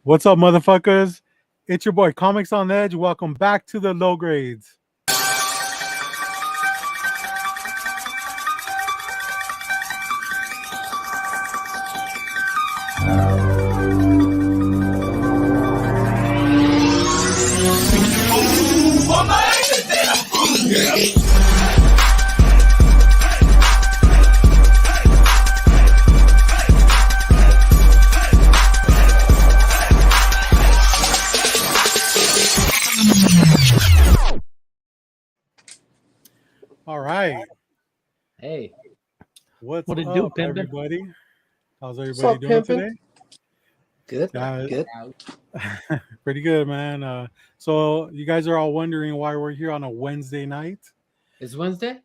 What's up, motherfuckers? It's your boy Comics on Edge. Welcome back to the low grades. All right. Hey. What's What it up, do, pimpin'? everybody? How's What's everybody up, doing pimpin'? today? Good. Yeah, Good. pretty good, man. So you guys are all wondering why we're here on a Wednesday night. It's Wednesday?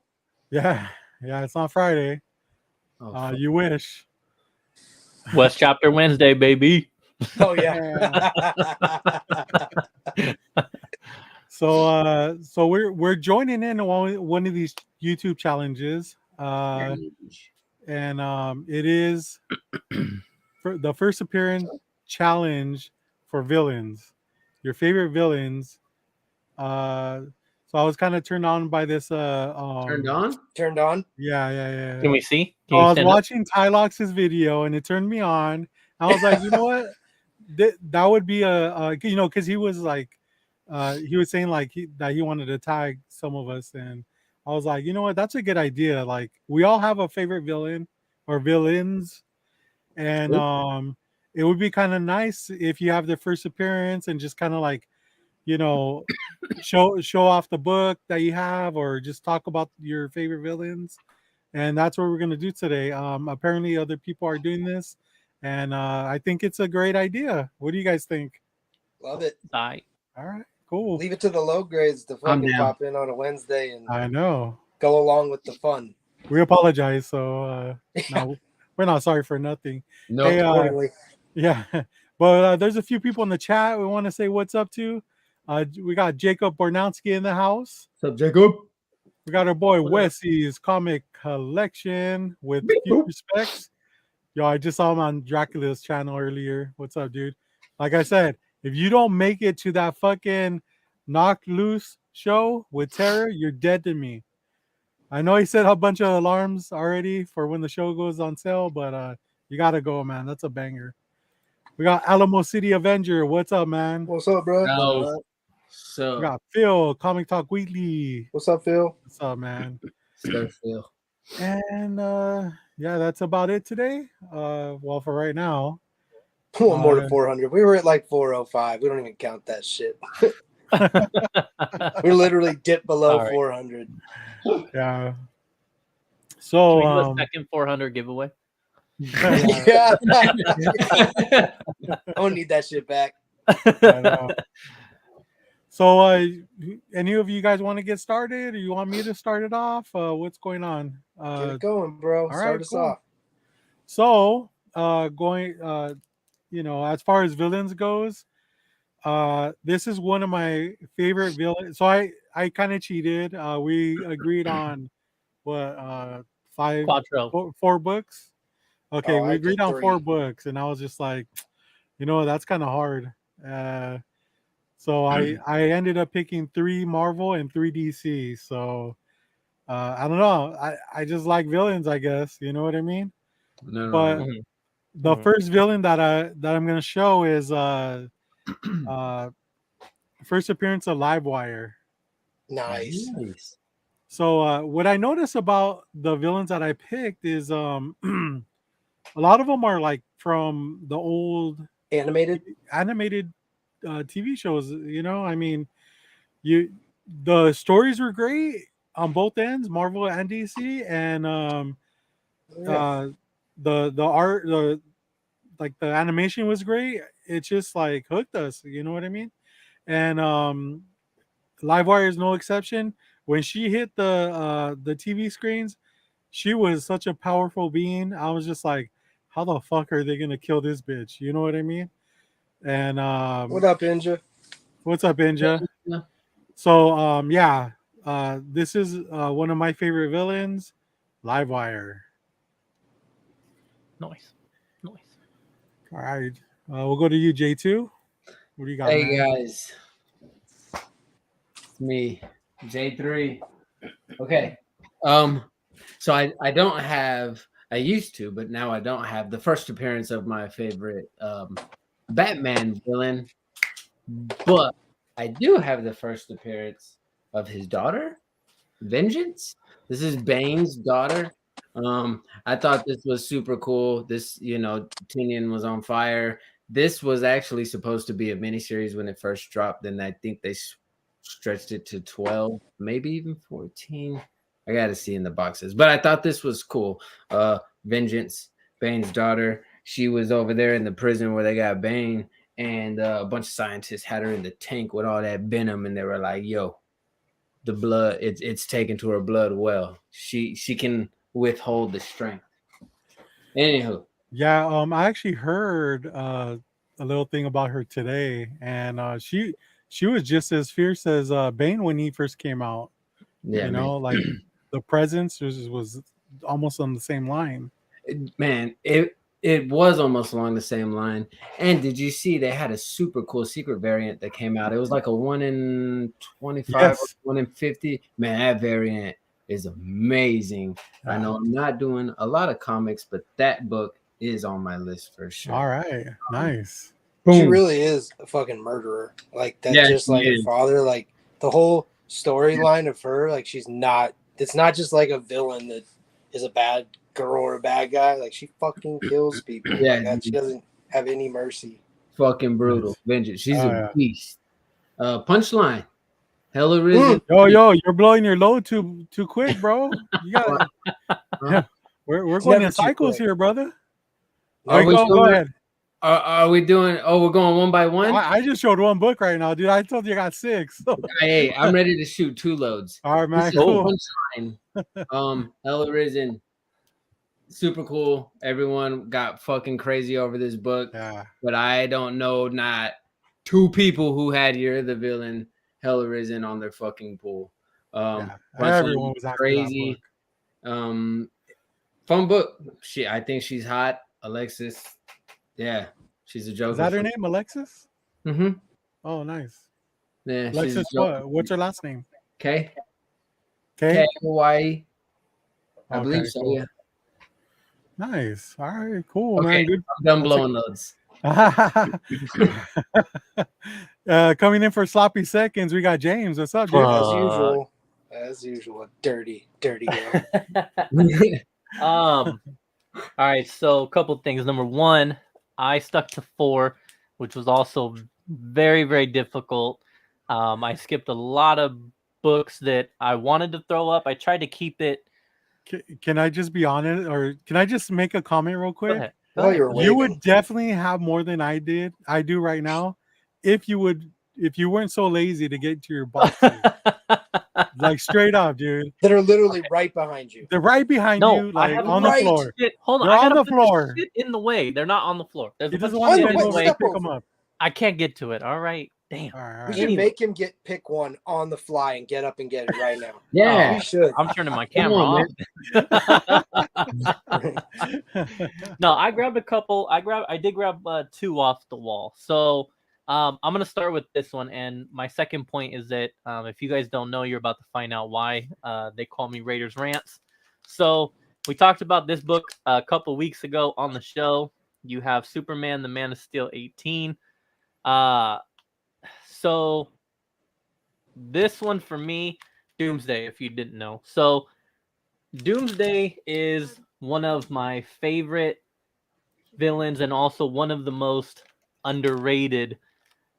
Yeah, it's not Friday. Oh, fuck. You wish. West Chapter Wednesday, baby. Oh yeah. So we're joining in on one of these YouTube challenges, and it is for the first appearance challenge for villains, your favorite villains. So I was kind of turned on by this. Turned on? Turned on. Yeah. Can we see? So Can I you was stand up? watching Tylox's video, and it turned me on. I was like, you know what? That would be because he was like, he was saying like that he wanted to tag some of us, and I was like, you know what? That's a good idea. Like we all have a favorite villain or villains, and it would be kind of nice if you have their first appearance and just kind of like, you know, show off the book that you have, or just talk about your favorite villains. And that's what we're gonna do today. Apparently, other people are doing this, and I think it's a great idea. What do you guys think? Love it. Aye. All right, cool. Leave it to the low grades to I'm fucking down. pop in on a Wednesday and I know. go along with the fun. We apologize. So no, we're not sorry for nothing. No. Hey, Accordingly. yeah, but there's a few people in the chat we want to say what's up to. We got Jacob Bornowski in the house. What's up, Jacob? We got our boy What up? Wessy's comic collection with few respects. Yo, I just saw him on Dracula's channel earlier. What's up, dude? Like I said, if you don't make it to that fucking Knock Loose show with Terror, you're dead to me. I know he set a bunch of alarms already for when the show goes on sale, but you gotta go, man. That's a banger. We got Alamo City Avenger. What's up, man? What's up, bro? No. We So, got Phil, Comic Talk Weekly. What's up, Phil? What's up, man? Sir Phil. And yeah, that's about it today. Well, for right now. More than 400. We were at like 405. We don't even count that shit. We literally dipped below All right. 400. Yeah. Can So we do a second 400 giveaway? Yeah. I don't need that shit back. I know. So any of you guys want to get started, or you want me to start it off? What's going on? Get it going, bro. all Start right, us cool. off. So going as far as villains goes, this is one of my favorite villains. So I kind of cheated. We agreed on what Quattro. four books. Okay, Oh, we I agreed did on 4 3. books, and I was just like, that's kind of hard. So I ended up picking 3 Marvel and 3 DC. So I don't know. I just like villains, I guess. You know what I mean? No. But Mhm. the first villain that I'm gonna show is first appearance of Livewire. Nice. Nice. So what I noticed about the villains that I picked is a lot of them are like from the old Animated. animated TV shows. I mean, the stories were great on both ends, Marvel and DC, and the art, the animation was great. It just like hooked us. You know what I mean? And Livewire is no exception. When she hit the TV screens, she was such a powerful being. I was just like, how the fuck are they gonna kill this bitch? You know what I mean? And What up, Inja? what's up, Inja? Yeah. So this is one of my favorite villains, Livewire. Nice. All right. We'll go to you, J2. What do you got, Hey man? guys, it's me, J3. Okay. So I don't have. I used to, but now I don't have the first appearance of my favorite Batman villain. But I do have the first appearance of his daughter, Vengeance. This is Bane's daughter. I thought this was super cool. This, Tinian was on fire. This was actually supposed to be a miniseries when it first dropped, and I think they stretched it to 12, maybe even 14. I got to see in the boxes, but I thought this was cool. Vengeance, Bane's daughter. She was over there in the prison where they got Bane, and a bunch of scientists had her in the tank with all that venom, and they were like, "Yo, the blood, it's taken to her blood well. She can withhold the strength." Anywho, Yeah, I actually heard a little thing about her today, and she was just as fierce as Bane when he first came out. yeah, You man. know, like the presence was almost on the same line. Man, it was almost along the same line. And did you see they had a super cool secret variant that came out? It was like a 1 in 25 Yes. or 1 in 50. Man, that variant is amazing. I know I'm not doing a lot of comics, but that book is on my list for sure. All right, nice. She really is a fucking murderer. Like that, Yeah, just she like her is. father. Like the whole storyline of her, like she's not. It's not just like a villain that is a bad girl or a bad guy. Like she fucking kills people. Yeah, Like that. She doesn't have any mercy. fucking brutal. Nice. Vengeance. She's Oh, a yeah. beast. Punchline. Hella risen. Yo, you're blowing your load too quick, bro. You got Huh? we're It's going never in too cycles quick. here, brother. Are we Go doing- ahead. Are we doing? Oh, we're going one by one. I just showed one book right now, dude. I told you I got 6. Hey, I'm ready to shoot 2 loads. All right, man. This is Cool. Punchline. Hella risen. Super cool. Everyone got fucking crazy over this book. Yeah. But I don't know not 2 people who had You're the Villain, Hella Risen on their fucking pool. Yeah. Punchline Everyone was after crazy. that book. Fun book. I think she's hot. Alexis. Yeah. She's a joker. Is that her name, Alexis? Mm-hmm. Oh, nice. Yeah, Alexis, what? What's her last name? K. K. Hawaii. I Okay, believe so. cool. Yeah. Nice. All right, cool, Okay, man. Good. I'm done blowing loads. Coming in for sloppy seconds, we got James. What's up, dude? As usual. As usual. Dirty girl. All right, so a couple things. Number one, I stuck to 4, which was also very, very difficult. I skipped a lot of books that I wanted to throw up. I tried to keep it. Can I just be honest, or can I just make a comment real quick? Go ahead. You would definitely have more than I do right now, if you weren't so lazy to get to your boxes. Like straight up, dude. That are literally right behind you. They're right behind you, like on the floor. Hold on, They're I on gotta the put floor. this shit in the way. They're not on the floor. There's He a bunch doesn't of want shit to in the move. way. Pick them up. I can't get to it. All right, damn. All right. We should make him pick one on the fly and get up and get it right now. Yeah, we should. I'm turning my camera off. No, I grabbed a couple. I did grab 2 off the wall. So I'm gonna start with this one. And my second point is that if you guys don't know, you're about to find out why they call me Raiders Rants. So we talked about this book a couple weeks ago on the show. You have Superman, the Man of Steel 18. So this one for me, Doomsday, if you didn't know. So Doomsday is one of my favorite villains and also one of the most underrated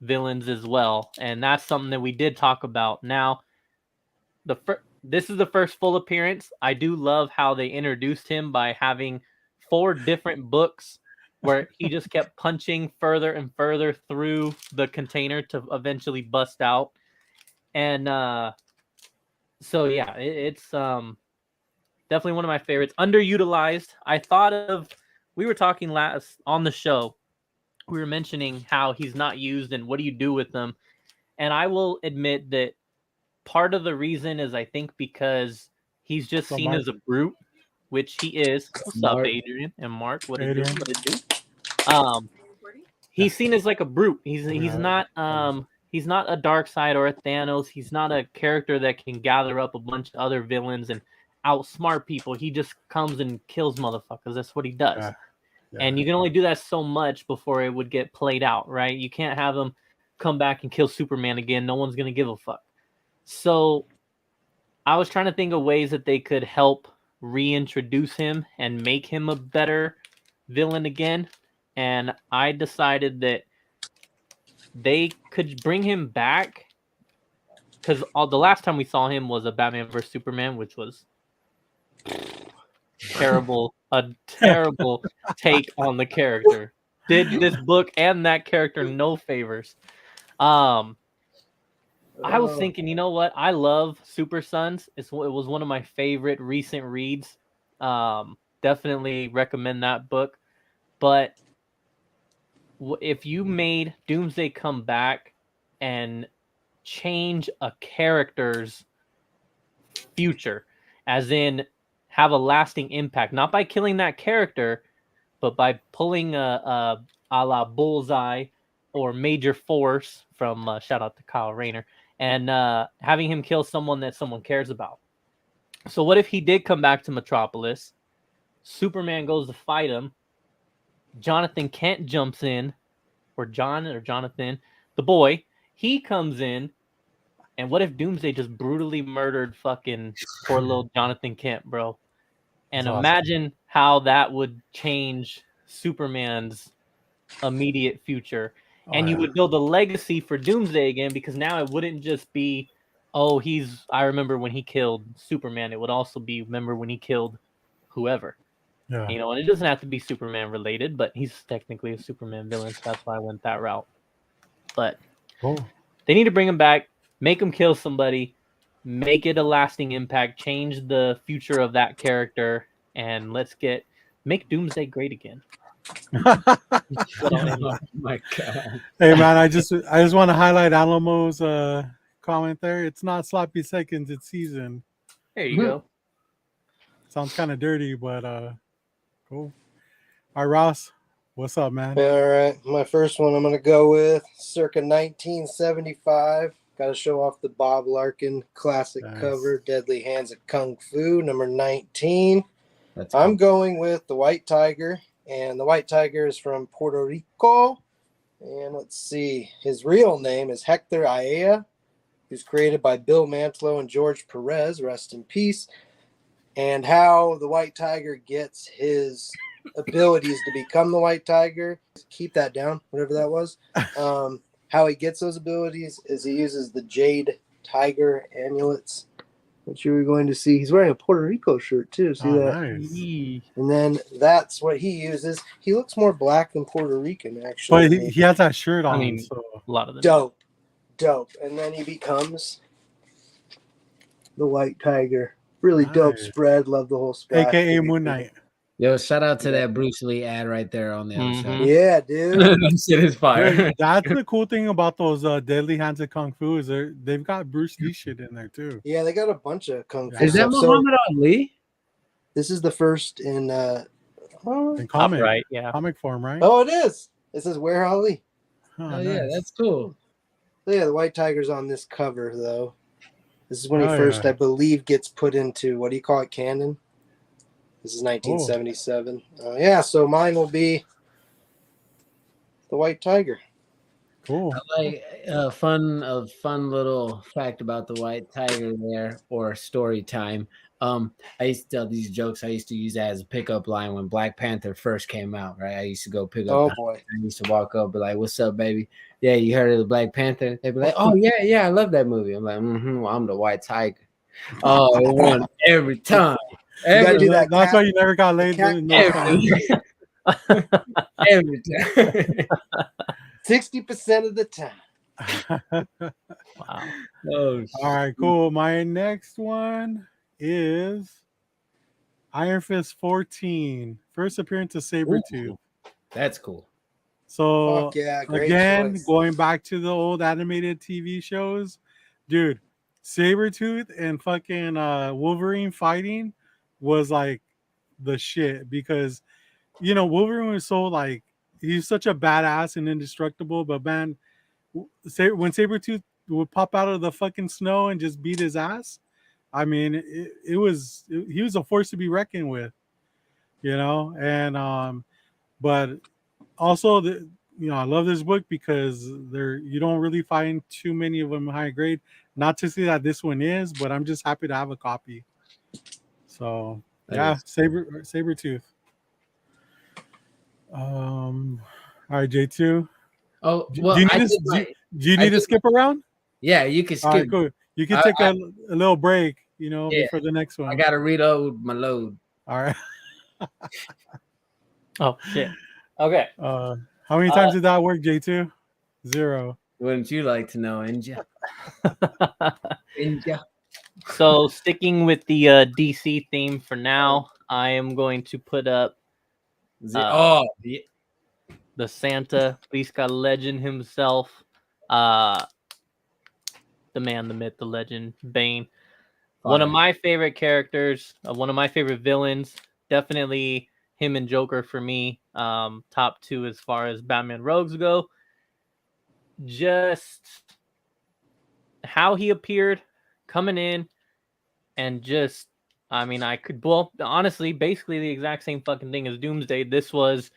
villains as well. And that's something that we did talk about. Now, this is the first full appearance. I do love how they introduced him by having 4 different books where he just kept punching further and further through the container to eventually bust out. And so yeah, it's definitely one of my favorites. Underutilized. We were talking last on the show. We were mentioning how he's not used and what do you do with them. And I will admit that part of the reason is I think because he's just seen as a brute, which he is. What's up, Adrian and Mark? What it do? he's seen as like a brute. He's not a dark side or a Thanos. He's not a character that can gather up a bunch of other villains and outsmart people. He just comes and kills motherfuckers. That's what he does. And you can only do that so much before it would get played out, right? You can't have him come back and kill Superman again. No one's gonna give a fuck. So I was trying to think of ways that they could help reintroduce him and make him a better villain again. And I decided that they could bring him back because the last time we saw him was a Batman vs Superman, which was terrible, a terrible take on the character. Did this book and that character no favors. I was thinking, you know what? I love Super Sons. It was one of my favorite recent reads. Definitely recommend that book. But if you made Doomsday come back and change a character's future, as in have a lasting impact, not by killing that character, but by pulling a la Bullseye or Major Force from shout out to Kyle Rayner, and having him kill someone that someone cares about. So what if he did come back to Metropolis? Superman goes to fight him. Jonathan Kent jumps in, or Jonathan, the boy. He comes in, and what if Doomsday just brutally murdered fucking poor little Jonathan Kent, bro? And That's imagine how that would change Superman's immediate future. And you would build a legacy for Doomsday again, because now it wouldn't just be, oh, I remember when he killed Superman. It would also be, remember when he killed whoever. Yeah. You know, and it doesn't have to be Superman related, but he's technically a Superman villain, so that's why I went that route. But they need to bring him back, make him kill somebody, make it a lasting impact, change the future of that character, and make Doomsday great again. Oh my God. Hey man, I just want to highlight Alamo's comment there. It's not sloppy seconds, it's season. There you go. Sounds kind of dirty, but cool. All right, Ross, what's up, man? All right, my first one I'm going to go with circa 1975. Got to show off the Bob Larkin classic cover, Deadly Hands of Kung Fu, number 19. I'm going with the White Tiger, and the White Tiger is from Puerto Rico. And let's see, his real name is Hector Aea. He was created by Bill Mantlo and George Perez, rest in peace. And how the White Tiger gets his abilities to become the White Tiger, keep that down, whatever that was. How he gets those abilities is he uses the Jade Tiger amulets, which you were going to see. He's wearing a Puerto Rico shirt too. See that? Nice. And then that's what he uses. He looks more black than Puerto Rican, actually. But he has that shirt on. I mean, so. a lot of them. Dope. And then he becomes the White Tiger. Really dope spread. Love the whole spread. AKA Moon Knight. Yo, shout out to that Bruce Lee ad right there on the other side. Yeah, dude. That shit is fire. Dude, that's the cool thing about those Deadly Hands of Kung Fu is they've got Bruce Lee shit in there too. Yeah, they got a bunch of Kung Fu. Is that Muhammad Ali? This is the first in comic, right? Yeah, comic form, right? Oh, it is. It says Where Ali. Oh yeah, that's cool. So yeah, the White Tiger's on this cover though. This is when he first, I believe, gets put into, what do you call it, canon? This is 1977. Yeah, so mine will be the White Tiger. Cool. I like a fun little fact about the White Tiger there, or story time. I used to tell these jokes. I used to use that as a pickup line when Black Panther first came out, right? I used to go pick up. Oh boy! I used to walk up, be like, "What's up, baby? Yeah, you heard of the Black Panther?" They'd be like, "Oh yeah, I love that movie." I'm like, well, I'm the White Tiger. Oh, it won every time. That's why you never got laid. Every time. 60% of the time. Wow. Oh, all right, cool. My next one is Iron Fist 14, first appearance of Sabretooth. That's cool. So great again, choice. going back to the old animated TV shows, dude, Sabretooth and fucking Wolverine fighting was like the shit, because Wolverine was so like he's such a badass and indestructible. But man, when Sabretooth would pop out of the fucking snow and just beat his ass, I mean, he was a force to be reckoned with, you know. And but also I love this book because you don't really find too many of them high grade. Not to say that this one is, but I'm just happy to have a copy. So yeah, Sabretooth. All right, J2. Oh Do well, you I need did to my. do you I need to did. skip around? Yeah, you can All right, skip. cool. You can I- take a little break, Yeah. before the next I one. gotta reload my load. All right. Oh shit. Okay. How many times did that work, J2? 0. Wouldn't you like to know, Inja? Inja. So sticking with the DC theme for now, I am going to put up Oh, yeah. the Santa Fleeca legend himself, the man, the myth, the legend, Bane. One of Fire. my favorite characters, one of my favorite villains. Definitely him and Joker for me. Top 2 as far as Batman Rogues go. Just how he appeared coming in and just, I mean, honestly, basically the exact same fucking thing as Doomsday. This was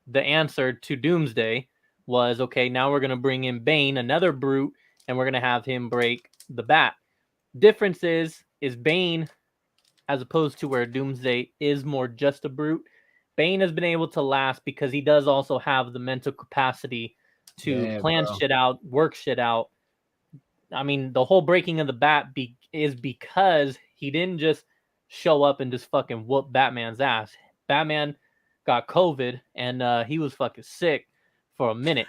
the answer to Doomsday was, okay, now we're going to bring in Bane, another brute, and we're going to have him break the bat. Difference is Bane, as opposed to where Doomsday is more just a brute, Bane has been able to last because he does also have the mental capacity to plan shit out, work shit out. I mean, the whole breaking of the bat is because he didn't just show up and just fucking whoop Batman's ass. Batman got COVID and he was fucking sick for a minute.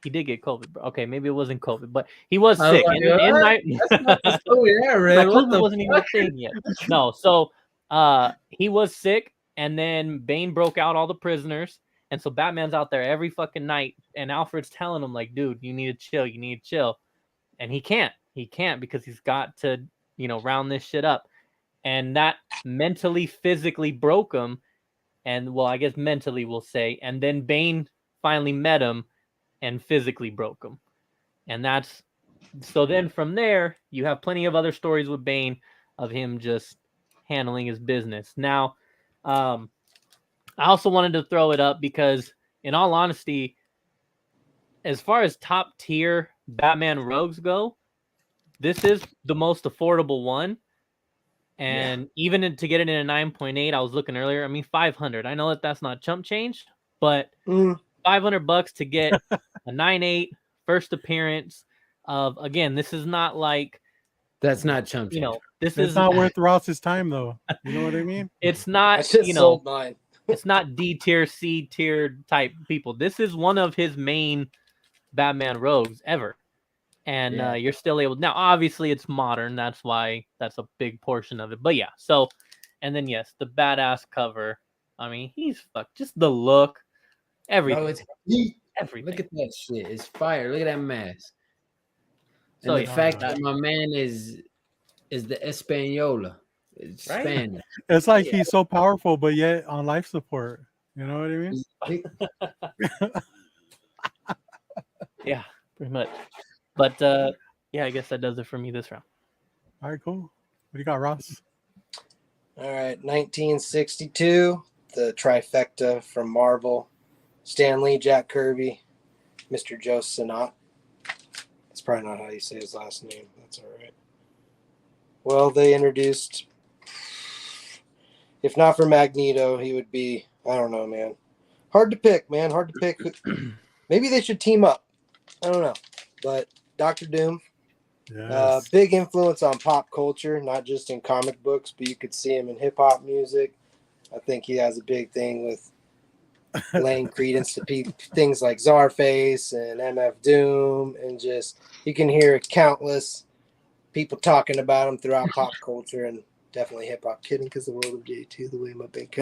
He did get COVID, bro. Okay, maybe it wasn't COVID, but he was sick. Like, that's not the story I read. Like, COVID wasn't even a thing yet. No, so he was sick, and then Bane broke out all the prisoners, and so Batman's out there every fucking night, and Alfred's telling him like, dude, you need to chill, and he can't because he's got to, round this shit up, and that mentally, physically broke him, and well, I guess mentally we'll say, and then Bane finally met him and physically broke him, and that's. So then from there, you have plenty of other stories with Bane of him just handling his business. Now, I also wanted to throw it up because, in all honesty, as far as top tier Batman rogues go, this is the most affordable one. And even to get it in a 9.8, I was looking earlier. I mean, 500. I know that that's not chump change, but $500 to get a 9.8 first appearance. Again, this is not like, that's not chump change. This is not worth Ross's time, though. You know what I mean? It's not. I just sold mine. It's not D tier, C tier type people. This is one of his main Batman rogues ever, and you're still able. Now, obviously, it's modern. That's why that's a big portion of it. But yeah, so, and then yes, the badass cover. I mean, he's just the look, everything. No, it's heat. Everything. Look at that shit. It's fire. Look at that mask. So And the fact that my man is the Española. It's right? Spanish. It's like he's so powerful, but yet on life support. You know what I mean? Yeah, pretty much. But yeah, I guess that does it for me this round. All right, cool. What do you got, Ross? All right, 1962, the trifecta from Marvel: Stan Lee, Jack Kirby, Mr. Joe Sinnott. That's probably not how you say his last name. That's all right. Well, they introduced, if not for Magneto, he would be, I don't know, man. Hard to pick, man. Hard to pick. Maybe they should team up. I don't know. But Dr. Doom, Yes. big influence on pop culture, not just in comic books, but you could see him in hip-hop music. I think he has a big thing with laying credence to things like Czarface and MF Doom, and just you can hear countless people talking about him throughout pop culture and definitely hip-hop. Kidding, because the world of J2, the way my bank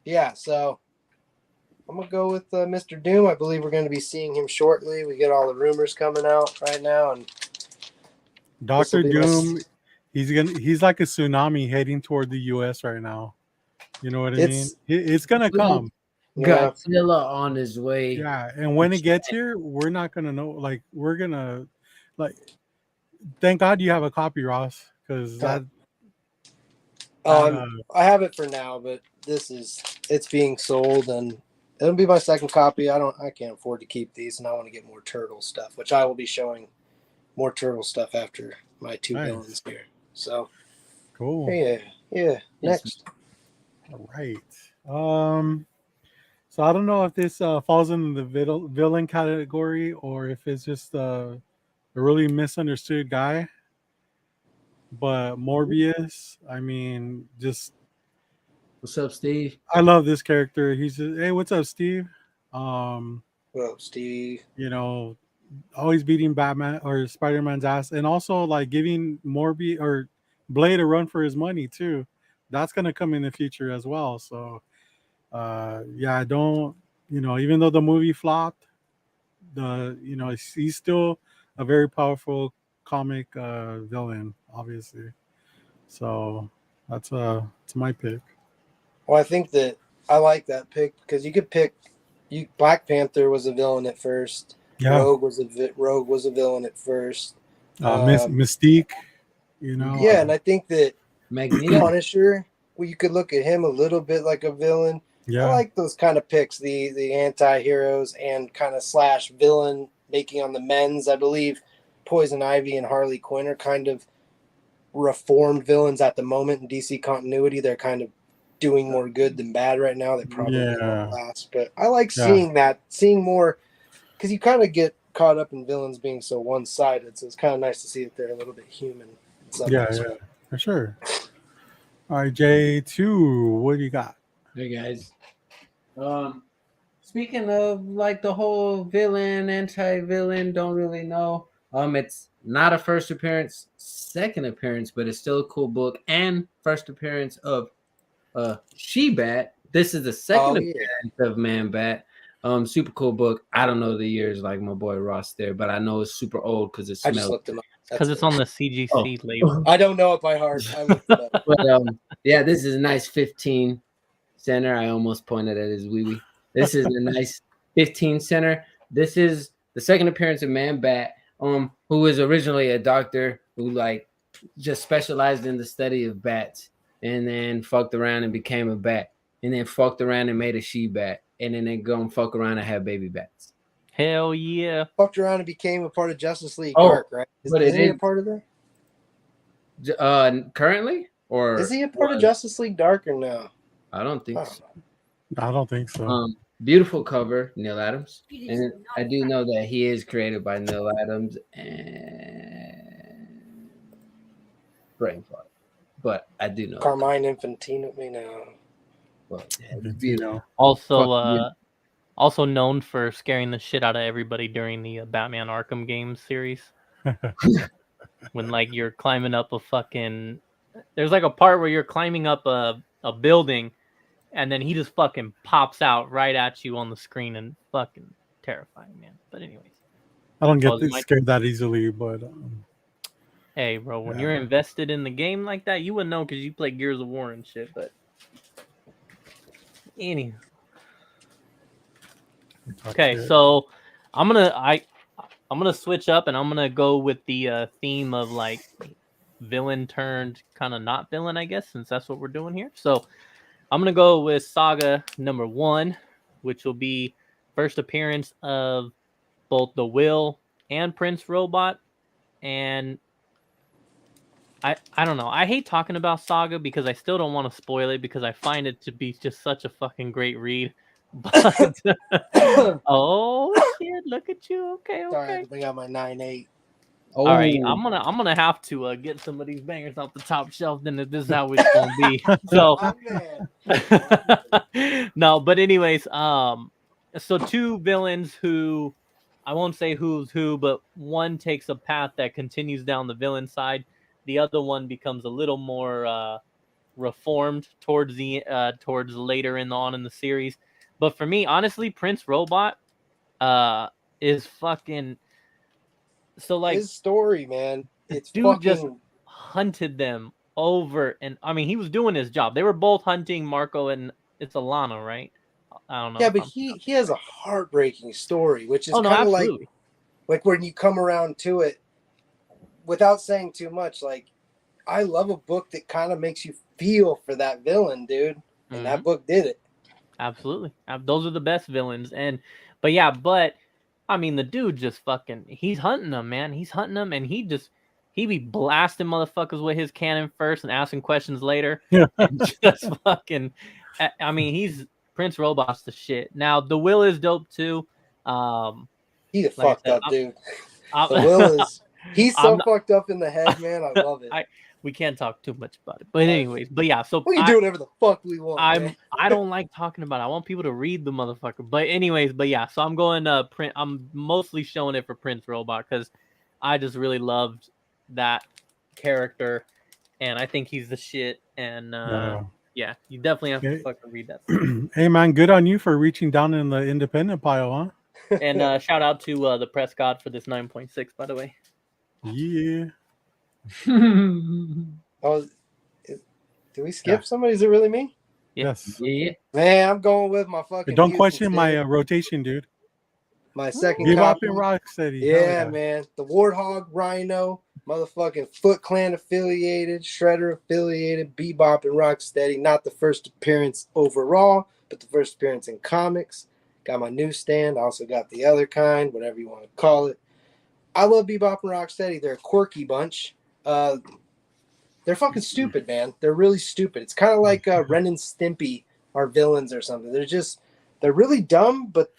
yeah, so I'm going to go with Mr. Doom. I believe we're going to be seeing him shortly. We get all the rumors coming out right now. And Dr. Doom, he's like a tsunami heading toward the U.S. right now. You know what I mean? It's going to come. Yeah. Godzilla on his way. Yeah, and when it gets here, we're not gonna know. Like, we're gonna, like, thank God you have a copy, Ross, because that I have it for now, but it's being sold, and it'll be my second copy. I can't afford to keep these, and I want to get more turtle stuff, which I will be showing more turtle stuff after my two Nice. villains here. So cool. yeah. Next, All right. So I don't know if this falls in the villain category or if it's just a really misunderstood guy. But Morbius, I mean, just What's up, Steve? I love this character. He's just, hey, what's up, Steve? Um, whoa, Steve. you know, always beating Batman or Spider Man's ass, and also like giving Morbius or Blade a run for his money too. That's gonna come in the future as well. So, yeah, I don't, even though the movie flopped, he's still a very powerful comic villain, obviously. So that's my pick. Well, I think that I like that pick because you could pick. Black Panther was a villain at first. Yeah, Rogue was a villain at first. Mystique, Yeah, and I think that Magneto. Punisher, well, you could look at him a little bit like a villain. I yeah, like those kind of picks, the anti-heroes and kind of slash villain making on the men's. I believe Poison Ivy and Harley Quinn are kind of reformed villains at the moment in DC continuity. They're kind of doing more good than bad right now. They probably yeah, won't last. But I like yeah, seeing more, because you kind of get caught up in villains being so one-sided. So it's kind of nice to see that they're a little bit human. yeah, for sure. All right, J2, what do you got? Hey guys. Speaking of like the whole villain, anti-villain, don't really know. It's not a first appearance, second appearance, but it's still a cool book. And first appearance of She-Bat. This is the second appearance of Man-Bat. Super cool book. I don't know the years like my boy Ross there, but I know it's super old because it smells. I just looked them up. Because it's on the CGC label. I don't know it by heart. I looked it up. But yeah, this is a nice 15 center. I almost pointed at his wee wee. This is a nice 15 center. This is the second appearance of Man Bat, who is originally a doctor who like just specialized in the study of bats, and then fucked around and became a bat, and then fucked around and made a she bat, and then they go and fuck around and have baby bats. Hell yeah. Fucked around and became a part of Justice League Dark, right? Isn't he a part of that? Currently? Or is he a part of Justice League Dark or no? I don't think so. I don't think so. Beautiful cover, Neil Adams. And I do know that he is created by Neil Adams and Brain Fart. But I do know Carmine Infantino, Well, beautiful. Also known for scaring the shit out of everybody during the Batman Arkham games series. When like you're climbing up there's like a part where you're climbing up a building, and then he just fucking pops out right at you on the screen, and fucking terrifying, man. But anyways, I don't get scared that easily, but hey, bro, when you're invested in the game like that, you wouldn't know because you play Gears of War and shit. But anyhow, okay, so I'm gonna switch up, and I'm gonna go with the theme of like villain turned kind of not villain, I guess, since that's what we're doing here. So I'm gonna go with Saga number 1, which will be first appearance of both the Will and Prince Robot. And I don't know. I hate talking about Saga because I still don't want to spoil it because I find it to be just such a fucking great read. But oh shit! Look at you. Okay, Sorry, I okay. had to bring out my 9.8. All right, I'm gonna have to get some of these bangers off the top shelf. Then if this is how it's gonna be. So no, but anyways, so two villains who I won't say who's who, but one takes a path that continues down the villain side. The other one becomes a little more reformed towards later in the series. But for me, honestly, Prince Robot is fucking. So like his story, man, it's dude fucking just hunted them over, and I mean he was doing his job. They were both hunting Marco and it's Alana, right? I don't know. Yeah, if but I'm- he has a heartbreaking story, which is Oh no, kind of absolutely. like when you come around to it, without saying too much. Like, I love a book that kind of makes you feel for that villain, dude, and Mhm. that book did it. Absolutely. Those are the best villains. But I mean, the dude just fucking, he's hunting them, man. He's hunting them, and he be blasting motherfuckers with his cannon first and asking questions later. Yeah. And just fucking, I mean, he's Prince Robot's the shit. Now, the Will is dope too. He's a Like I fucked said, up dude. I'm, The Will is he's I'm so not, fucked up in the head, man. I love it. we can't talk too much about it. But anyways, but yeah, so We can do whatever the fuck we want, man. I don't like talking about it. I want people to read the motherfucker. But anyways, but yeah, so I'm going print. I'm mostly showing it for Prince Robot because I just really loved that character, and I think he's the shit. And yeah, you definitely have to Okay. fucking read that stuff. Hey man, good on you for reaching down in the independent pile, huh? And shout out to the press god for this 9.6, by the way. Yeah. Oh, do we skip somebody? Is it really me? Yeah. Yes. Yeah. Man, I'm going with my fucking. Don't mutants, question my dude. rotation, dude. My second Bebop copy. and Rocksteady. Yeah, man. The Warthog, Rhino, motherfucking Foot Clan affiliated, Shredder affiliated, Bebop and Rocksteady. Not the first appearance overall, but the first appearance in comics. Got my newsstand. I also got the other kind, whatever you want to call it. I love Bebop and Rocksteady. They're a quirky bunch. They're fucking stupid, man. They're really stupid. It's kind of like Ren and Stimpy are villains or something. They're really dumb, but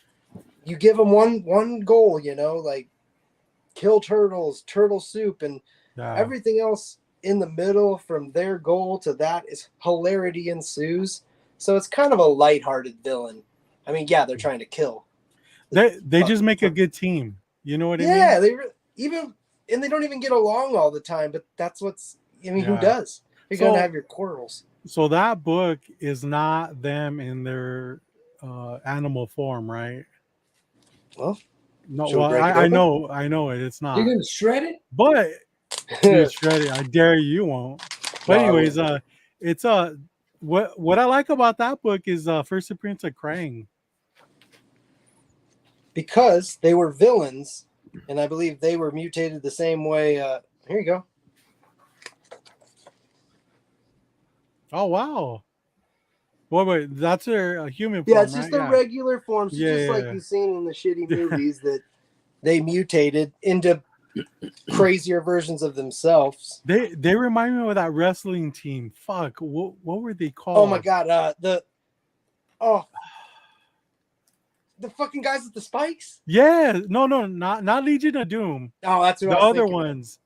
you give them one goal, you know, like kill turtles, turtle soup, and everything else in the middle from their goal to that is hilarity ensues. So it's kind of a lighthearted villain. I mean, yeah, they're trying to kill. They just make a good team. You know what I mean? Yeah, and they don't even get along all the time. But that's what's. I mean, who does? You're gonna have your quarrels. So that book is not them in their animal form, right? Well, no. should we Well, break it I open? know it. It's not. You're gonna shred it? But dude, shred it. I dare you won't. But No, I anyways, wouldn't. it's what I like about that book is first appearance of Krang. Because they were villains, and I believe they were mutated the same way. Here you go. Oh wow. Wait, that's a human form, Yeah, it's just right? their regular forms, just like you've seen in the shitty movies that they mutated into crazier versions of themselves. They remind me of that wrestling team. Fuck, what were they called? Oh my god, the fucking guys with the spikes. Yeah, no, not Legion of Doom. Oh, that's what The I was other thinking of. ones.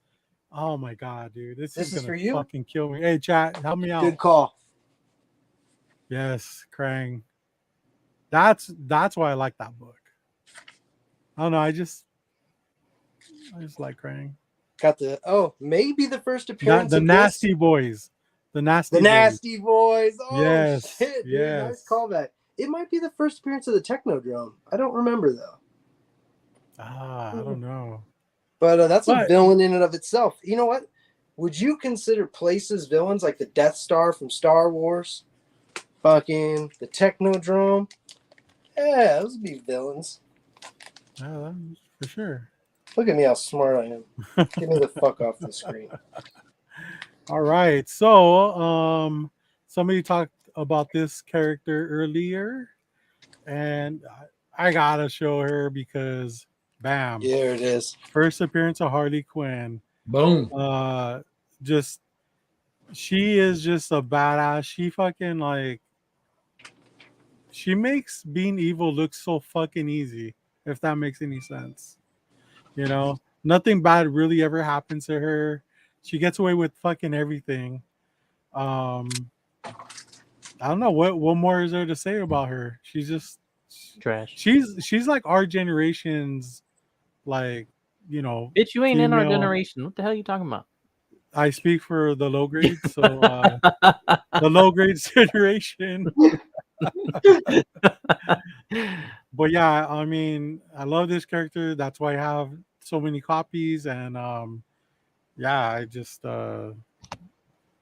Oh my god, dude, this is is gonna for you? fucking kill me. Hey, chat, help me out. Good call. Yes, Krang. That's why I like that book. I don't know. I just like Krang. Got maybe the first appearance The of Nasty this. Boys. The Nasty The Boys. Nasty Boys. Oh Yes, shit, dude. yes. Nice callback. It might be the first appearance of the Technodrome. I don't remember though. I don't know. But that's a villain in and of itself. You know what? Would you consider places villains like the Death Star from Star Wars? Fucking the Technodrome? Yeah, those would be villains. Yeah, for sure. Look at me how smart I am. Get me the fuck off the screen. All right. So, somebody talked about this character earlier, and I gotta show her because, bam! There it is. First appearance of Harley Quinn. Boom. She is just a badass. She fucking she makes being evil look so fucking easy. If that makes any sense, you know, nothing bad really ever happens to her. She gets away with fucking everything. I don't know what more is there to say about her. She's just Trash. She's like our generation's, like, you know. Bitch, you ain't in our female. generation. What the hell are you talking about? I speak for the low grade, so the low grade generation. But yeah, I mean, I love this character. That's why I have so many copies, and yeah, I just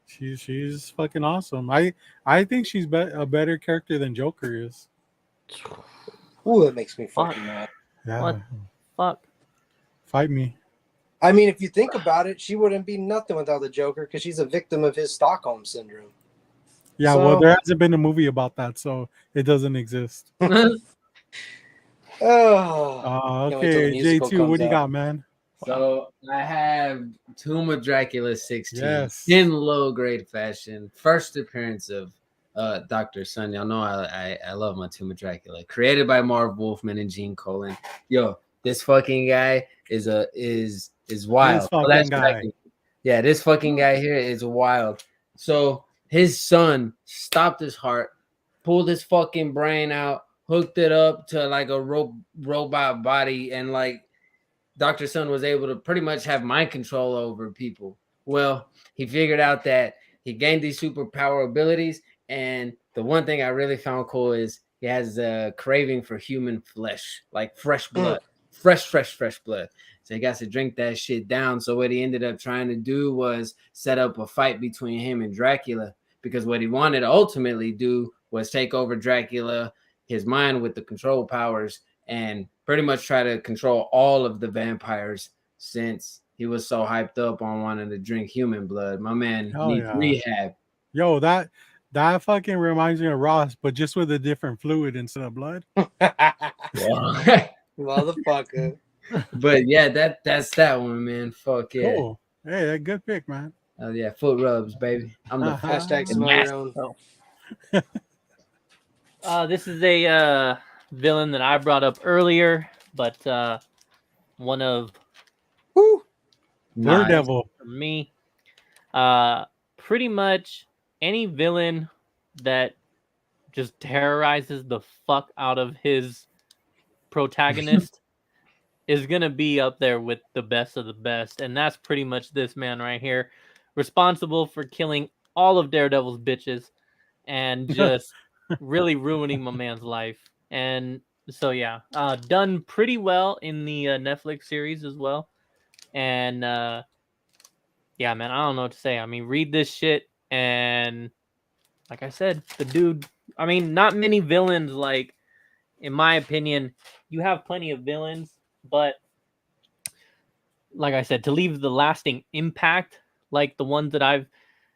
she's fucking awesome. I think she's a better character than Joker is. Ooh, that makes me fucking mad. Yeah. What? Fuck. Fight me. I mean, if you think about it, she wouldn't be nothing without the Joker because she's a victim of his Stockholm syndrome. Yeah, So- well, there hasn't been a movie about that, so it doesn't exist. Oh, can't wait till the Okay, musical J2, what comes do you out. got, man? So I have Tomb of Dracula 16 Yes. in low grade fashion. First appearance of Dr. Sun. Y'all know I love my Tomb of Dracula. Created by Marv Wolfman and Gene Colan. Yo, this fucking guy is wild. This Well, fucking that's guy. Dracula. Yeah, this fucking guy here is wild. So his son stopped his heart, pulled his fucking brain out, hooked it up to like a robot body, and like Dr. Sun was able to pretty much have mind control over people. Well, he figured out that he gained these superpower abilities, and the one thing I really found cool is he has a craving for human flesh, like fresh blood, fresh blood. So he got to drink that shit down. So what he ended up trying to do was set up a fight between him and Dracula, because what he wanted to ultimately do was take over Dracula, his mind with the control powers, and pretty much try to control all of the vampires, since he was so hyped up on wanting to drink human blood. My man Hell needs yeah. rehab. Yo, that fucking reminds me of Ross, but just with a different fluid instead of blood. Motherfucker. But yeah, that's that one, man. Fuck yeah. Cool. Hey, that good pick, man. Oh yeah, foot rubs, baby. I'm the Hashtag the smell master. your own. This is a villain that I brought up earlier, but one of Woo. Nice. Daredevil. for me. Pretty much any villain that just terrorizes the fuck out of his protagonist is gonna be up there with the best of the best, and that's pretty much this man right here, responsible for killing all of Daredevil's bitches and just really ruining my man's life. And so yeah, done pretty well in the Netflix series as well. And yeah, man, I don't know what to say. I mean, read this shit, and like I said, the dude. I mean, not many villains. Like, in my opinion, you have plenty of villains, but like I said, to leave the lasting impact, like the ones that I've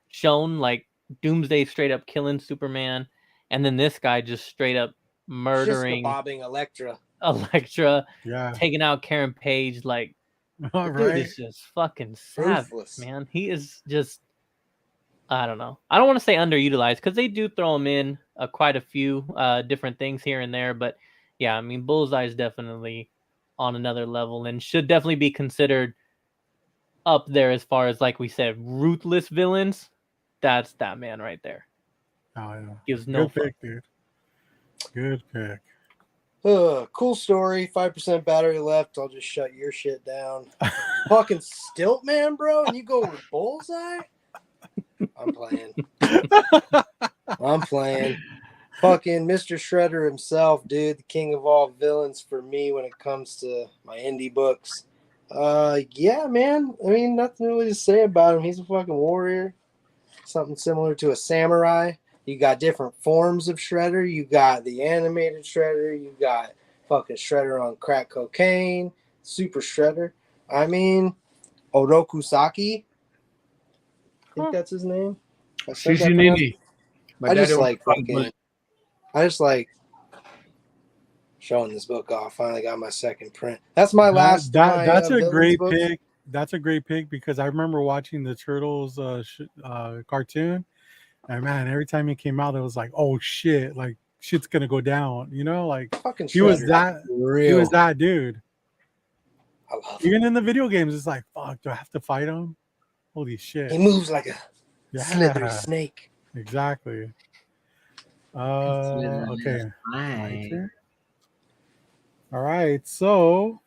shown, like Doomsday straight up killing Superman, and then this guy just straight up murdering Bobbing Elektra. Elektra, Yeah. taking out Karen Page. Like, All the dude right. is just fucking savage, Ruthless. man. He is just, I don't know. I don't want to say underutilized, because they do throw him in quite a few different things here and there. But yeah, I mean, Bullseye is definitely on another level and should definitely be considered up there as far as, like we said, ruthless villains. That's that man right there. Oh yeah. Gives no Good pick, dude. Good pick. Cool story. 5% battery left. I'll just shut your shit down. Fucking Stilt Man, bro, and you go with Bullseye? I'm playing. I'm playing. Fucking Mr. Shredder himself, dude. The king of all villains for me when it comes to my indie books. Yeah, man. I mean, nothing really to say about him. He's a fucking warrior. Something similar to a samurai. You got different forms of Shredder. You got the animated Shredder. You got fucking Shredder on crack cocaine. Super Shredder. I mean, Orokusaki. I think that's his name. I said that pronounced- I just like showing this book off. Finally got my second print. That's my last. That's a villains great books. pick. That's a great pick because I remember watching the Turtles cartoon, and man, every time it came out, it was like, oh shit, like shit's gonna go down. You know, like Fucking he was Shredder. he was that dude. I love him. Even in the video games, it's like, fuck, do I have to fight him? Holy shit. He moves like a Yeah, slithery snake. exactly. Okay. My Right. turn? All right. So,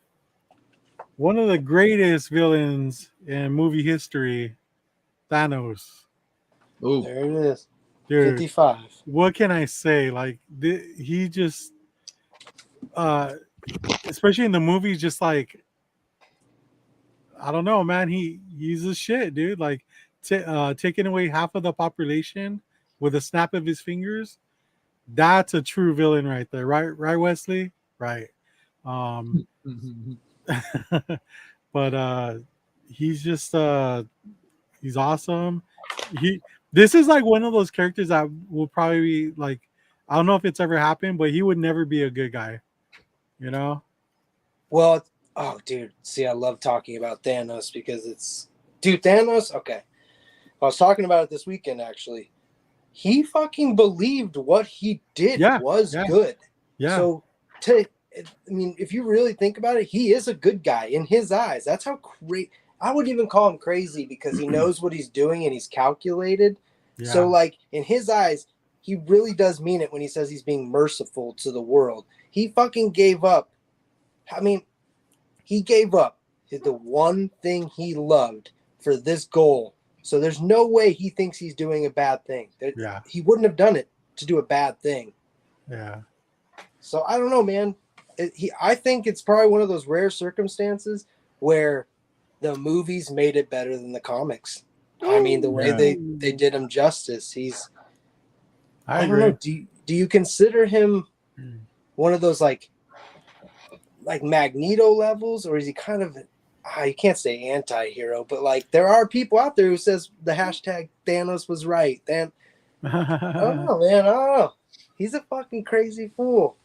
one of the greatest villains in movie history, Thanos. Ooh. There it is. Dude, 55. what can I say? Like, he just, especially in the movies, just like, I don't know, man. He's a shit, dude. Like, taking away half of the population with a snap of his fingers. that's a true villain right there. Right, Wesley? Right. Um, but he's just he's awesome. He This is like one of those characters that will probably be like, I don't know if it's ever happened, but he would never be a good guy. You know? Well, oh, dude. See, I love talking about Thanos because dude, Thanos. Okay, I was talking about it this weekend. Actually, he fucking believed what he did Yeah, was yeah, good. yeah, So, I mean, if you really think about it, he is a good guy in his eyes. That's how crazy. I would even call him crazy because he knows what he's doing and he's calculated. So, yeah, like in his eyes, he really does mean it when he says he's being merciful to the world. He fucking gave up. I mean, he gave up the one thing he loved for this goal. So there's no way he thinks he's doing a bad thing. yeah, He wouldn't have done it to do a bad thing. yeah. So I don't know, man. I think it's probably one of those rare circumstances where the movies made it better than the comics. I mean, the way Yeah. they did him justice. I I don't agree. know. Do you consider him one of those like Magneto levels, or is he kind of you can't say anti-hero, but like there are people out there who says the hashtag Thanos was right. I don't know, man. I don't know. He's a fucking crazy fool.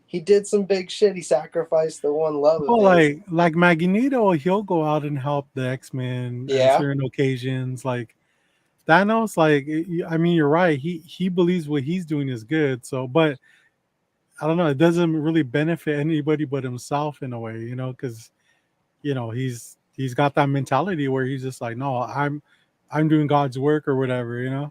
He did some big shit. He sacrificed the one love of Well, his. like Magneto, he'll go out and help the X-Men on Yeah. certain occasions. Like Thanos, I mean, you're right. He believes what he's doing is good. So, but I don't know. It doesn't really benefit anybody but himself in a way, because he's got that mentality where he's just like, no, I'm doing God's work or whatever.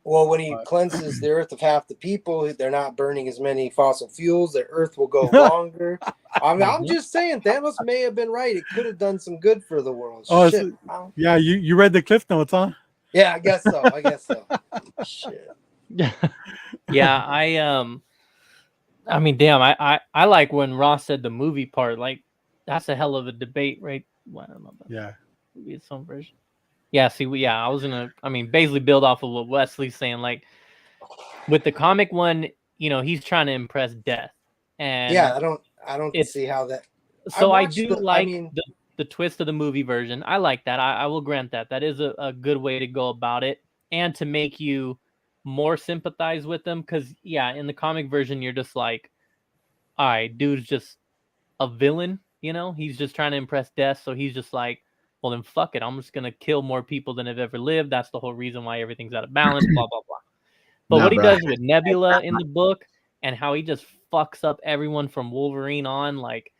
Well, when he But cleanses the earth of half the people, they're not burning as many fossil fuels. The earth will go longer. I mean, I'm just saying, Thanos may have been right. It could have done some good for the world. oh, Shit. yeah, you read the Cliff Notes, huh? Yeah, I guess so. Shit. Yeah, I mean, damn, I like when Ross said the movie part. Like, that's a hell of a debate, right? Well, I don't know about Yeah, maybe it's some version. Yeah, see, I was basically build off of what Wesley's saying. Like, with the comic one, he's trying to impress Death, and Yeah, I don't see how that. So I watched do I like mean, the twist of the movie version. I like that. I will grant that. That is a good way to go about it, and to make you more sympathize with them. Because yeah, in the comic version, you're just like, all right, dude's just a villain. He's just trying to impress Death. So he's just like, well, then fuck it. I'm just gonna kill more people than have ever lived. That's the whole reason why everything's out of balance. Blah blah blah. But Nah, what he bro. does with Nebula in the book, and how he just fucks up everyone from Wolverine on, like,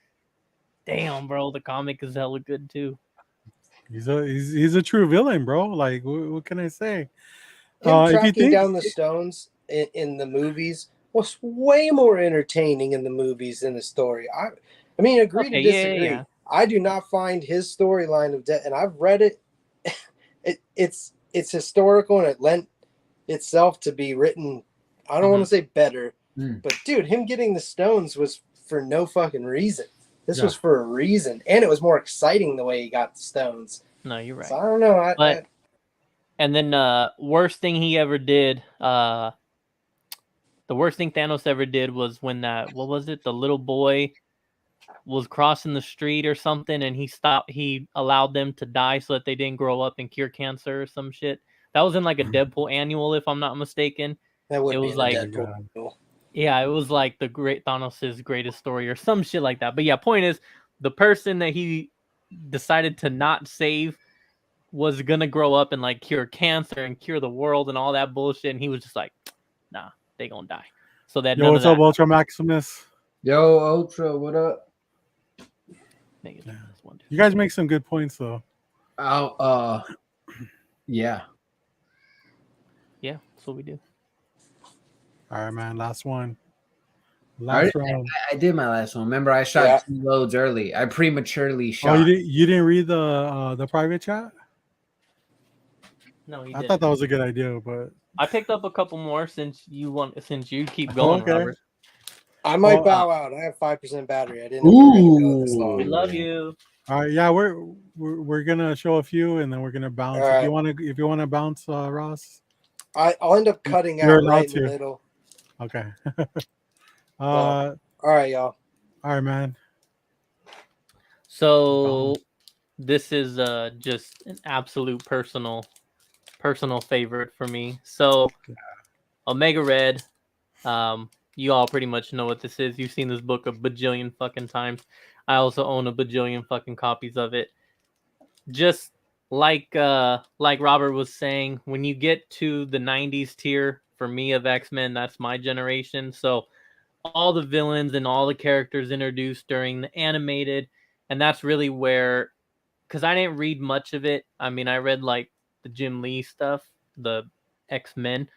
damn, bro, the comic is hella good too. he's a true villain, bro. Like, what can I say? him If you tracking think, down the stones in the movies was way more entertaining in the movies than the story. I mean, agree to disagree. Yeah. I do not find his storyline of death, and I've read it. It's historical, and it lent itself to be written. I don't want to say better, but dude, him getting the stones was for no fucking reason. This was for a reason, and it was more exciting the way he got the stones. No, you're right. So I don't know. And then worst thing he ever did, the worst thing Thanos ever did was when what was it? The little boy was crossing the street or something, and he allowed them to die so that they didn't grow up and cure cancer or some shit. That was in like a Deadpool annual, if I'm not mistaken. That would it be was like Deadpool. Yeah, it was like the great Thanos' greatest story or some shit like that. But yeah, point is, the person that he decided to not save was gonna grow up and like cure cancer and cure the world and all that bullshit, and he was just like, nah, they gonna die. So that yo, what's up, Ultra Maximus? Yo, Ultra, what up? You guys make some good points though. Yeah. Yeah, that's what we do. All right, man. Last one. I did my last one. Remember, I shot 2 loads early. I prematurely shot. Oh, you didn't read the private chat? No, I thought that was a good idea, but I picked up a couple more since you keep going, Robert. I might bow out. I have 5% battery. I didn't know Ooh. we were gonna go this long. We love you. All right, yeah, we're gonna show a few and then we're gonna bounce. Right. If you wanna bounce, Ross, I'll end up cutting you're out allowed right in to. the middle. Okay. All right, y'all. All right, man. So this is just an absolute personal favorite for me. So Omega Red, you all pretty much know what this is. You've seen this book a bajillion fucking times. I also own a bajillion fucking copies of it. Just like Robert was saying, when you get to the 90s tier for me of X-Men, that's my generation. So all the villains and all the characters introduced during the animated, and that's really where, because I didn't read much of it. I mean, I read like the Jim Lee stuff, the X-Men.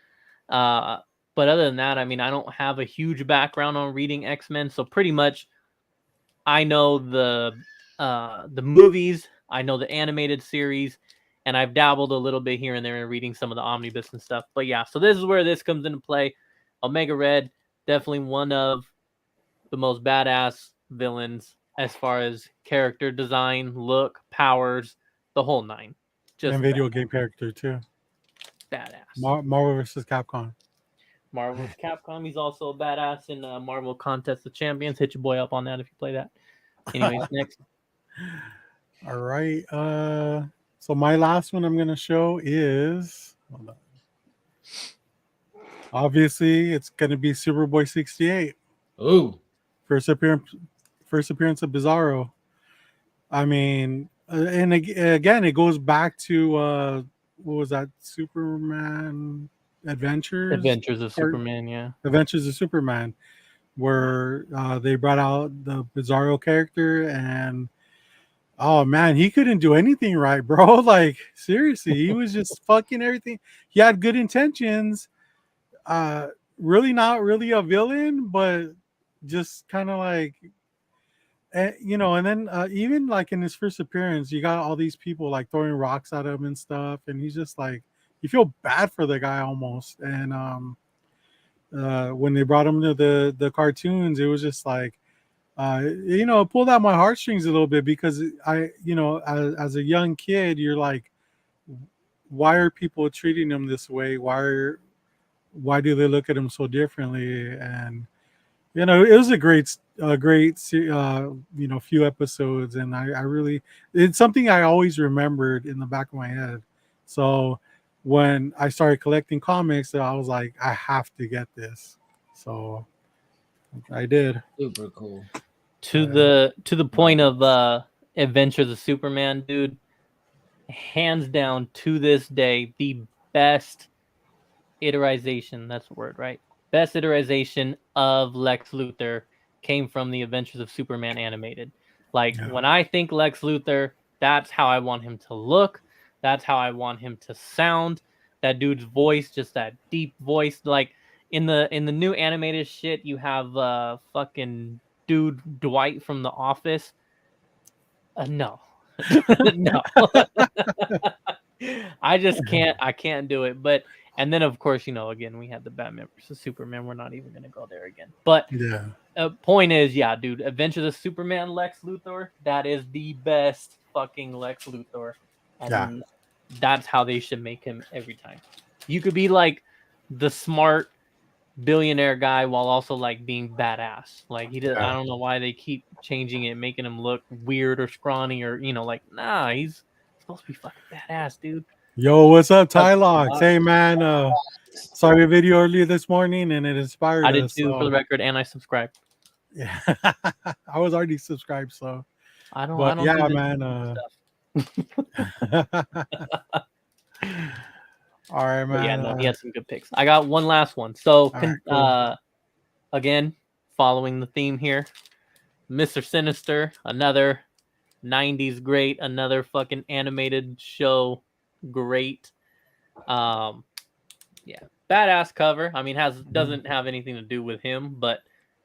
But other than that, I mean, I don't have a huge background on reading X-Men, so pretty much I know the movies, I know the animated series, and I've dabbled a little bit here and there in reading some of the omnibus and stuff. But yeah, so this is where this comes into play. Omega Red, definitely one of the most badass villains as far as character design, look, powers, the whole nine. Just And video game character too. badass. Marvel versus Capcom. Marvel's Capcom. He's also a badass in Marvel Contest of Champions. Hit your boy up on that if you play that. Anyways, next. All right. So my last one I'm gonna show is, hold on. Obviously it's gonna be Superboy 68. Ooh. First appearance of Bizarro. I mean, and again, it goes back to what was that? Superman Adventures. Adventures of Superman, yeah. Adventures of Superman, where they brought out the Bizarro character, and oh man, he couldn't do anything right, bro. Like seriously, he was just fucking everything. He had good intentions. Really not really a villain, but just kind of like, you know. And then even like in his first appearance, you got all these people like throwing rocks at him and stuff, and he's just like, you feel bad for the guy almost. And when they brought him to the cartoons, it was just like, you know, it pulled out my heartstrings a little bit, because I, you know, as a young kid, you're like, why are people treating him this way? Why do they look at him so differently? And you know, it was a great you know, few episodes, and I really, it's something I always remembered in the back of my head. So when I started collecting comics, I was like, I have to get this. So I did. Super cool. To the point of Adventures of Superman, dude. Hands down, to this day, the best iteration, that's the word, right? Best iteration of Lex Luthor came from the Adventures of Superman animated. Like, when I think Lex Luthor, that's how I want him to look. That's how I want him to sound. That dude's voice, just that deep voice. Like in the new animated shit, you have fucking dude Dwight from The Office. No. No. I just can't. I can't do it. But and then of course, you know, again, we had the Batman versus Superman. We're not even gonna go there again. But Yeah. Point is, yeah, dude, Adventures of Superman Lex Luthor, that is the best fucking Lex Luthor. And that's how they should make him every time. You could be like the smart billionaire guy while also like being badass. Like he did. I don't know why they keep changing it, making him look weird or scrawny, or you know, like, nah, he's supposed to be fucking badass, dude. Yo, what's up, Tylox? Hey man, saw your video earlier this morning and it inspired us. I did too, for the record, and I subscribed. Yeah, I was already subscribed, so I don't. but I don't yeah, do man. All right, man. But yeah, no, he had some good picks. I got one last one. So, right, cool. Again, following the theme here, Mr. Sinister, another 90s great, another fucking animated show great. Yeah, badass cover. I mean, doesn't have anything to do with him, but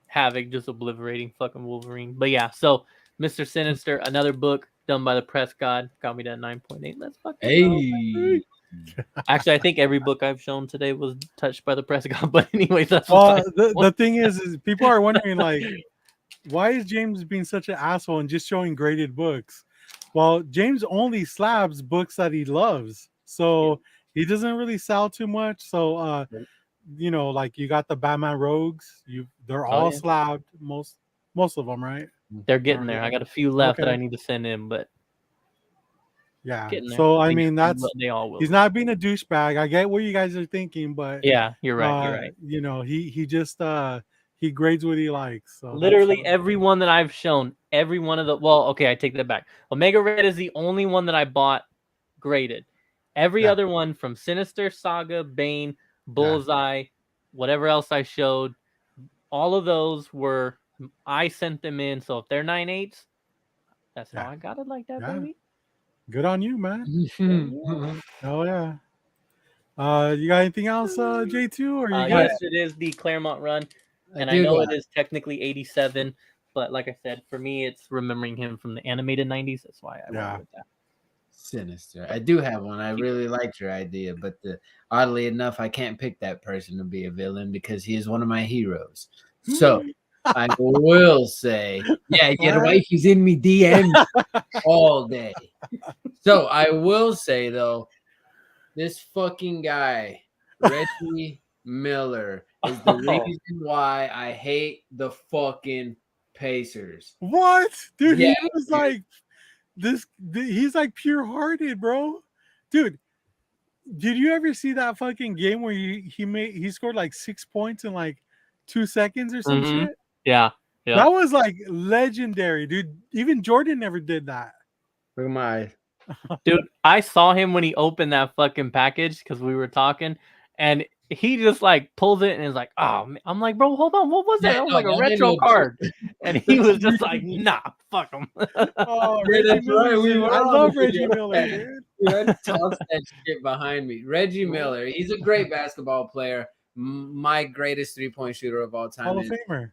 Havoc just obliterating fucking Wolverine. But yeah, so Mr. Sinister, another book done by the Press God, got me that 9.8. Let's fucking go. Actually, I think every book I've shown today was touched by the Press God. But anyways, that's the thing is people are wondering like, why is James being such an asshole and just showing graded books? Well, James only slabs books that he loves, so he doesn't really sell too much. So you know, like you got the Batman Rogues. They're Oh, all yeah. slabbed. Most of them, right? They're getting Alright. there. I got a few left that Okay. I need to send in, but Yeah. getting there. So I mean, They all will. he's not being a douchebag. I get what you guys are thinking, but Yeah, you're right. You're right. you know, he just he grades what he likes. So Literally every one that I've shown, every one of the okay, I take that back. Omega Red is the only one that I bought graded. Every Yeah. other one from Sinister, Saga, Bane, Bullseye, whatever else I showed, all of those were I sent them in. So if they're 9.8s, that's how I got it like that, Yeah. baby. Good on you, man. Yeah. Oh yeah. You got anything else, J2, or you got? Yes, it is the Claremont run, and I do know got- it is technically 87, but like I said, for me, it's remembering him from the animated 90s. That's why I went with that. Sinister. I do have one. I really liked your idea, but oddly enough, I can't pick that person to be a villain because he is one of my heroes. So I will say, yeah, your wife is in me DM all day. So I will say though, this fucking guy, Reggie Miller, is the reason why I hate the fucking Pacers. What, dude? Yeah, He was like he's like pure hearted, bro. Dude, did you ever see that fucking game where he scored like 6 points in like 2 seconds or some shit? Yeah. That was like legendary, dude. Even Jordan never did that. Look at my eyes. Dude, I saw him when he opened that fucking package because we were talking, and he just like pulls it and is like, "Oh," I'm like, "Bro, hold on, what was that? That was like a retro card," and he was just like, "Nah, fuck him." Oh, Yeah, Reggie that's Miller, right. We dude. were I on love the Reggie video. Miller, dude. Dude, I tossed that shit behind me. Reggie Miller, he's a great basketball player. My greatest 3-point shooter of all time Hall of Famer.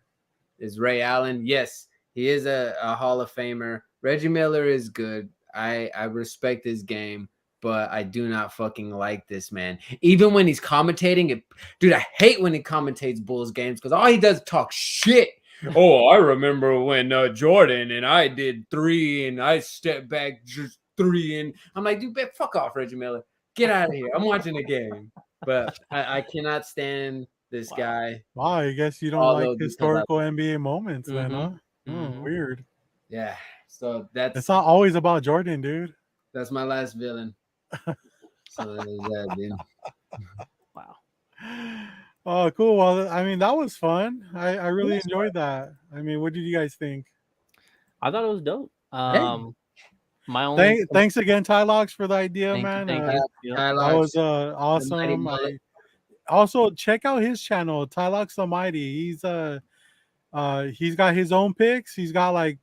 is Ray Allen. Yes, he is a Hall of Famer. Reggie Miller is good. I respect his game, but I do not fucking like this man. Even when he's commentating, dude, I hate when he commentates Bulls games because all he does is talk shit. Oh, I remember when Jordan and I did 3 and I stepped back just 3 and I'm like, dude, fuck off, Reggie Miller. Get out of here. I'm watching the game. But I cannot stand this guy. Wow, I guess you don't like historical NBA moments then, huh? Weird. Yeah. So it's not always about Jordan, dude. That's my last villain. So there's that, dude. Wow. Oh, cool. Well, I mean, that was fun. I really enjoyed that. I mean, what did you guys think? I thought it was dope. My only thanks again, Tylox, for the idea, man. Thank you. That was awesome. Also check out his channel, Tylox the Mighty. He's got his own picks. He's got like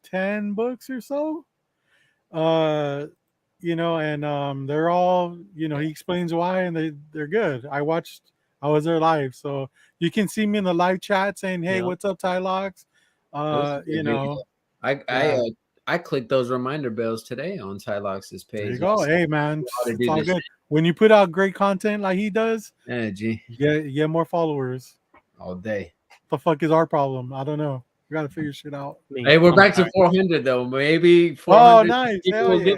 10 books or so. You know, and they're all, you know, he explains why, and they're good. I was there live, so you can see me in the live chat saying, "Hey, what's up, Tylox?" You know, I clicked those reminder bells today on Tylox's page. There you go. Hey, man, it's all good. When you put out great content like he does, you get more followers all day. What the fuck is our problem? I don't know. We got to figure shit out. Hey, we're back to 400 though. Maybe 400. Oh, nice. Hell yeah.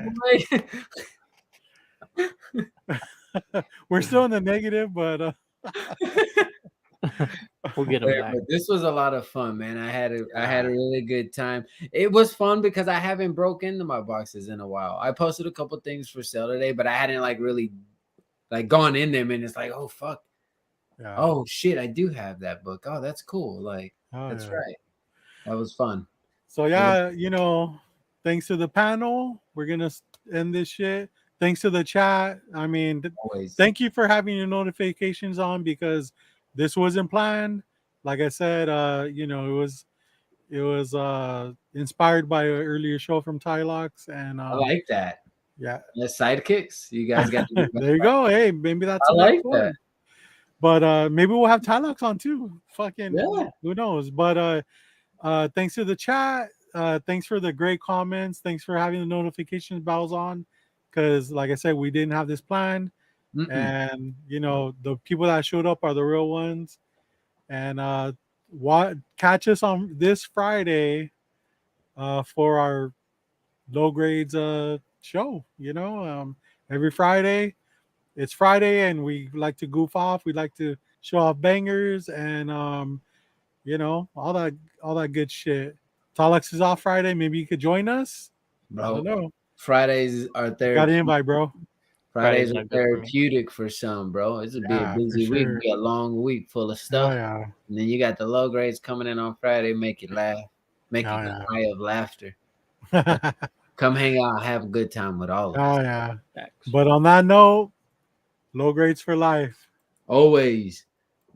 We're still in the negative, but we'll get them back. This was a lot of fun, man. I had a really good time. It was fun because I haven't broke into my boxes in a while. I posted a couple things for sale today, but I hadn't like really like gone in them, and it's like, oh fuck. Yeah. Oh shit, I do have that book. Oh, that's cool. Like that's right. That was fun. So yeah, you know, thanks to the panel, we're gonna end this shit. Thanks to the chat. I mean, thank you for having your notifications on because this wasn't planned. Like I said, you know, it was inspired by an earlier show from Tylox, and I like that. Yeah, the sidekicks. You guys got there you go. Hey, maybe that's I like that. But maybe we'll have Tylox on too. Fucking who knows? But thanks to the chat. Thanks for the great comments. Thanks for having the notification bells on. Because, like I said, we didn't have this planned. And, you know, the people that showed up are the real ones. And catch us on this Friday for our low grades show. You know, every Friday. It's Friday, and we like to goof off. We like to show off bangers, and you know, all that good shit. Talex is off Friday. Maybe you could join us. I don't bro. know. Fridays are Got an therapeutic. invite, bro. Fridays Friday's are not good for me. therapeutic for some, bro. It's gonna be a Yeah, for busy week, sure. be a long week full of Oh stuff. yeah. And then you got the low grades coming in on Friday, make you laugh, make Oh you yeah. cry of laughter. Oh Come hang out, have a good time with all of us. yeah. Facts. But on that note, low grades for life. Always.